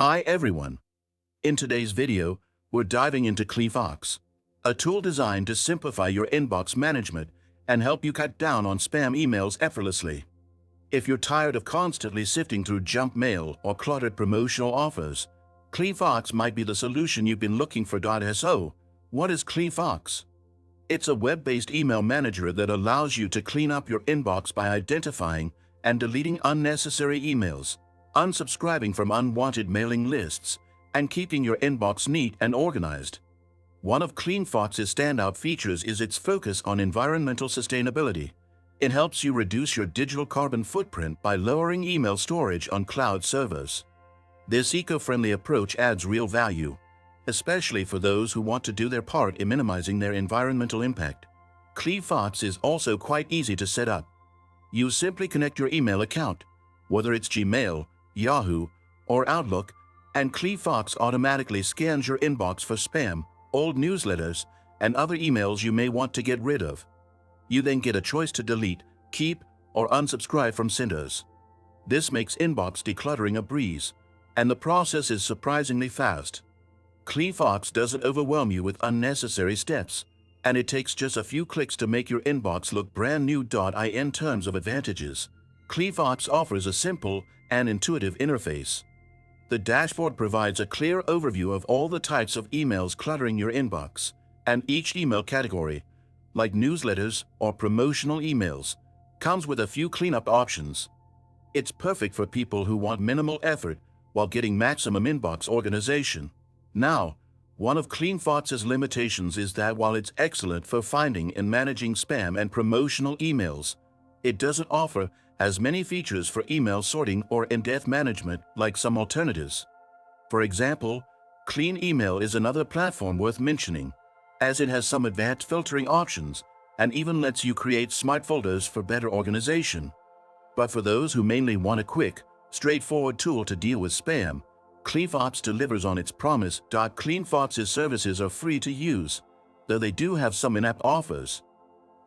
Hi everyone. In today's video, we're diving into Cleanfox, a tool designed to simplify your inbox management and help you cut down on spam emails effortlessly. If you're tired of constantly sifting through junk mail or cluttered promotional offers, Cleanfox might be the solution you've been looking for. So, what is Cleanfox? It's a web-based email manager that allows you to clean up your inbox by identifying and deleting unnecessary emails, unsubscribing from unwanted mailing lists, and keeping your inbox neat and organized. One of Cleanfox's standout features is its focus on environmental sustainability. It helps you reduce your digital carbon footprint by lowering email storage on cloud servers. This eco-friendly approach adds real value, especially for those who want to do their part in minimizing their environmental impact. Cleanfox is also quite easy to set up. You simply connect your email account, whether it's Gmail, Yahoo, or Outlook, and Cleanfox automatically scans your inbox for spam, old newsletters, and other emails you may want to get rid of. You then get a choice to delete, keep, or unsubscribe from senders. This makes inbox decluttering a breeze, and the process is surprisingly fast. Cleanfox doesn't overwhelm you with unnecessary steps, and it takes just a few clicks to make your inbox look brand new. In terms of advantages, Cleanfox offers a simple and intuitive interface. The dashboard provides a clear overview of all the types of emails cluttering your inbox, and each email category, like newsletters or promotional emails, comes with a few cleanup options. It's perfect for people who want minimal effort while getting maximum inbox organization. Now, one of Cleanfox's limitations is that while it's excellent for finding and managing spam and promotional emails, it doesn't offer as many features for email sorting or in-depth management like some alternatives. For example, Clean Email is another platform worth mentioning, as it has some advanced filtering options and even lets you create smart folders for better organization. But for those who mainly want a quick, straightforward tool to deal with spam, Cleanfox delivers on its promise. Cleanfox's services are free to use, though they do have some in-app offers.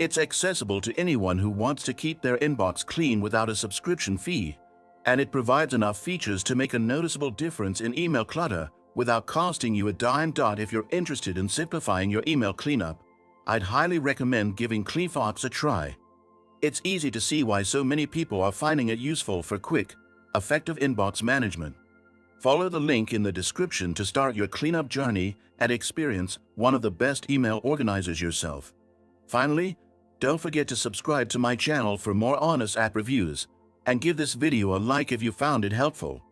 It's accessible to anyone who wants to keep their inbox clean without a subscription fee, and it provides enough features to make a noticeable difference in email clutter without costing you a dime. If you're interested in simplifying your email cleanup, I'd highly recommend giving Cleanfox a try. It's easy to see why so many people are finding it useful for quick, effective inbox management. Follow the link in the description to start your cleanup journey and experience one of the best email organizers yourself. Finally, don't forget to subscribe to my channel for more honest app reviews, and give this video a like if you found it helpful.